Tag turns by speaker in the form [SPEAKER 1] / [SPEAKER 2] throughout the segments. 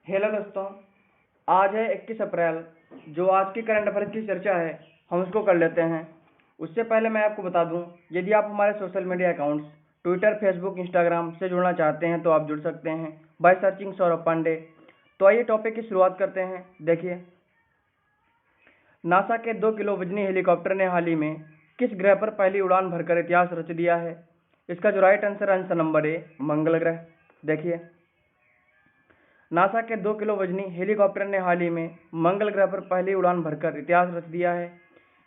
[SPEAKER 1] Hello दोस्तों, आज है 21 अप्रैल। जो आज की करंट अफेयर्स की चर्चा है हम उसको कर लेते हैं। उससे पहले मैं आपको बता दूं, यदि आप हमारे social media accounts Twitter, Facebook, Instagram से जुड़ना चाहते हैं तो आप जुड़ सकते हैं बाय सर्चिंग सौरभ पांडे। तो आइए टॉपिक की शुरुआत करते हैं। देखिए, नासा के 2 किलो वजनी हेलीकॉप्टर ने हाल ही में किस ग्रह पर पहली उड़ान भरकर इतिहास रच दिया है? इसका जो राइट आंसर नंबर ए, मंगल ग्रह। देखिए, नासा के 2 किलो वजनी हेलीकॉप्टर ने हाल ही में मंगल ग्रह पर पहली उड़ान भरकर इतिहास रच दिया है।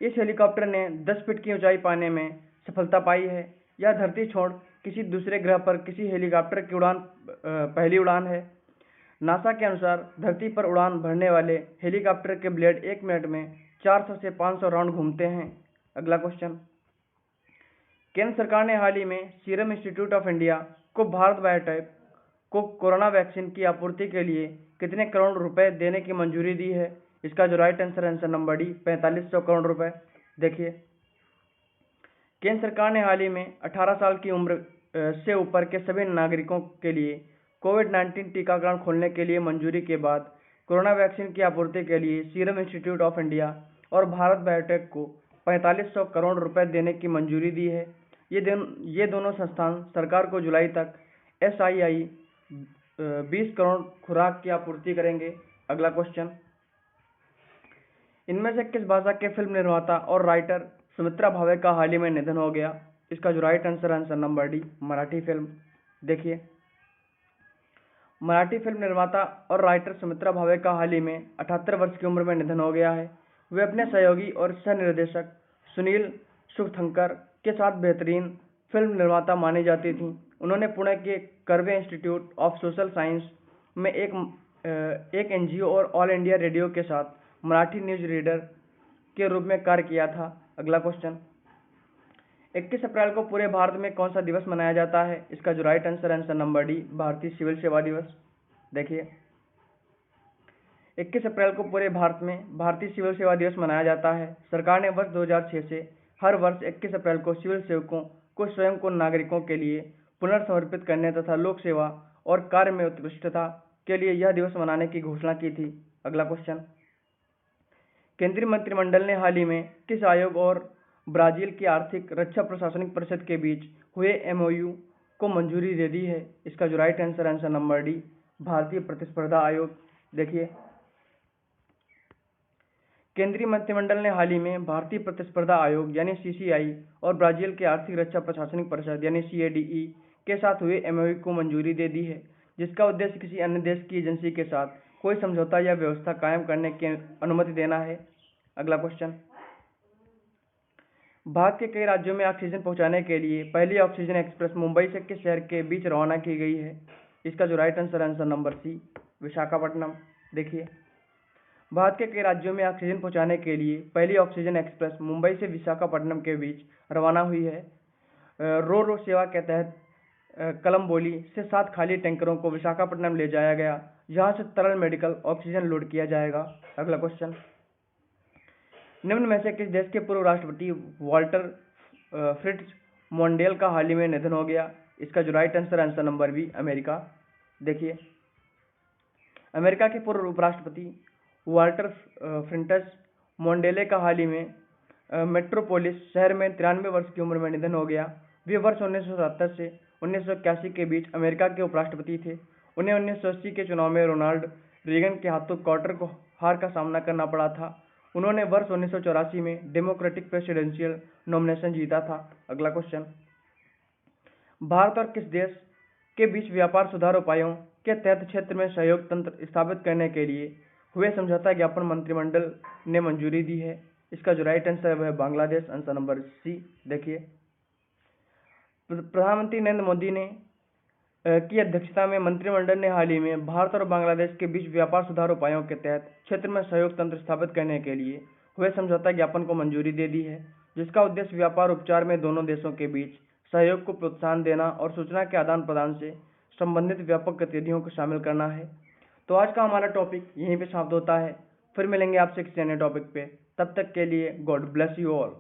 [SPEAKER 1] इस हेलीकॉप्टर ने 10 फीट की ऊंचाई पाने में सफलता पाई है। यह धरती छोड़ किसी दूसरे ग्रह पर किसी हेलीकॉप्टर की पहली उड़ान है। नासा के अनुसार धरती पर उड़ान भरने वाले हेलीकॉप्टर के ब्लेड 1 मिनट में 400 से 500 राउंड घूमते हैं। अगला क्वेश्चन, केंद्र सरकार ने हाल ही में सीरम इंस्टीट्यूट ऑफ इंडिया को भारत बायोटेक को कोरोना वैक्सीन की आपूर्ति के लिए कितने करोड़ रुपए देने की मंजूरी दी है? इसका जो right answer number D, 4500 crore रुपए। देखिए, केंद्र सरकार ने हाल ही में 18 साल की उम्र से ऊपर के सभी नागरिकों के लिए कोविड-19 टीकाकरण खोलने के लिए मंजूरी के बाद कोरोना वैक्सीन की आपूर्ति के लिए सीरम इंस्टीट्यूट ऑफ इंडिया और भारत बायोटेक को 4500 करोड़ रुपए देने की मंजूरी दी है। ये दोनों संस्थान सरकार को जुलाई तक SII 20 करोड़ खुराक की आपूर्ति करेंगे। अगला क्वेश्चन, इनमें से किस भाषा के फिल्म निर्माता और राइटर सुमित्रा भावे का हाल ही में निधन हो गया? इसका जो right answer number D, Marathi film. देखिए, मराठी फिल्म निर्माता और राइटर सुमित्रा भावे का हाल ही में 78 वर्ष की उम्र में निधन हो गया है। वे अपने सहयोगी और सह निर्देशक सुनील सुखथंकर के साथ बेहतरीन फिल्म निर्माता मानी जाती थीं। उन्होंने पुणे के curve institute of social science में एक NGO और ऑल इंडिया रेडियो के साथ मराठी न्यूज रीडर के रूप में कार्य किया था। अगला क्वेश्चन, 21 अप्रैल को पूरे भारत में कौन सा दिवस मनाया जाता है? इसका जो राइट आंसर नंबर डी, भारतीय सिविल सेवा दिवस। देखिए, 21 अप्रैल को पूरे भारत में भारतीय सिविल सेवा दिवस मनाया जाता है। सरकार ने वर्ष 2006 से हर वर्ष 21 अप्रैल को सिविल सेवकों को स्वयं को नागरिकों के लिए पुनर्समर्पित करने तथा लोक सेवा और कार्य में उत्कृष्टता के लिए यह दिवस मनाने की घोषणा की थी। अगला क्वेश्चन, केंद्रीय मंत्रिमंडल ने हाल ही में किस आयोग और ब्राजील की आर्थिक रक्षा प्रशासनिक परिषद के बीच हुए MOU को मंजूरी दे दी है? इसका जो राइट आंसर नंबर डी, भारतीय प्रतिस्पर्धा आयोग। देखिए, केंद्रीय मंत्रिमंडल ने हाल ही में भारतीय प्रतिस्पर्धा आयोग यानी CCI और ब्राजील के आर्थिक रक्षा प्रशासनिक परिषद यानी CADE के साथ हुए MOU को मंजूरी दे दी है, जिसका उद्देश्य किसी अन्य देश की एजेंसी के साथ कोई समझौता या व्यवस्था कायम करने की अनुमति देना है। अगला क्वेश्चन, भारत के कई राज्यों में ऑक्सीजन पहुंचाने के लिए पहली ऑक्सीजन एक्सप्रेस मुंबई से किस शहर के बीच रवाना की गई है? इसका जो right answer number C, Visakhapatnam. देखिए, भारत के कई राज्यों में ऑक्सीजन पहुंचाने के लिए पहली ऑक्सीजन एक्सप्रेस मुंबई से विशाखापट्टनम के बीच रवाना हुई है। रो सेवा के तहत कलम्बोली से 7 खाली टैंकरों को विशाखापट्टनम ले जाया गया, जहां से तरल मेडिकल ऑक्सीजन लोड किया जाएगा। अगला क्वेश्चन, निम्न में से किस देश के पूर्व राष्ट्रपति वाल्टर फ्रिट्ज मोंडेल का हाल ही में निधन हो गया? इसका जो right answer number B, America. देखिए, अमेरिका के पूर्व उपराष्ट्रपति वाल्टर फ्रिट्ज मोंडेले का हाल ही में मेट्रोपोलिस शहर में 93 वर्ष की उम्र में निधन हो गया। वे वर्ष 1977 से 1981 के बीच अमेरिका के उपराष्ट्रपति थे। उन्हें 1980 के चुनाव में रोनाल्ड रीगन के हाथों कार्टर को हार का सामना करना पड़ा था। उन्होंने वर्ष 1984 में डेमोक्रेटिक प्रेसिडेंशियल नॉमिनेशन जीता था। अगला क्वेश्चन, भारत और किस देश के बीच व्यापार सुधार उपायों के तहत क्षेत्र में सहयोग तंत्र स्थापित करने के लिए हुए समझौता ज्ञापन मंत्रिमंडल ने मंजूरी दी है? इसका जो राइट आंसर है बांग्लादेश, आंसर नंबर सी। देखिए, प्रधानमंत्री नरेंद्र मोदी ने की अध्यक्षता में मंत्रिमंडल ने हाल ही में भारत और बांग्लादेश के बीच व्यापार सुधार उपायों के तहत क्षेत्र में सहयोग तंत्र स्थापित करने के लिए हुए समझौता ज्ञापन को मंजूरी दे दी है, जिसका उद्देश्य व्यापार उपचार में दोनों देशों के बीच सहयोग को प्रोत्साहन देना और सूचना के आदान प्रदान से संबंधित व्यापक गतिविधियों को शामिल करना है। तो आज का हमारा टॉपिक यहीं पे समाप्त होता है। फिर मिलेंगे आपसे किसी अन्य टॉपिक पे। तब तक के लिए गॉड ब्लेस यू ऑल।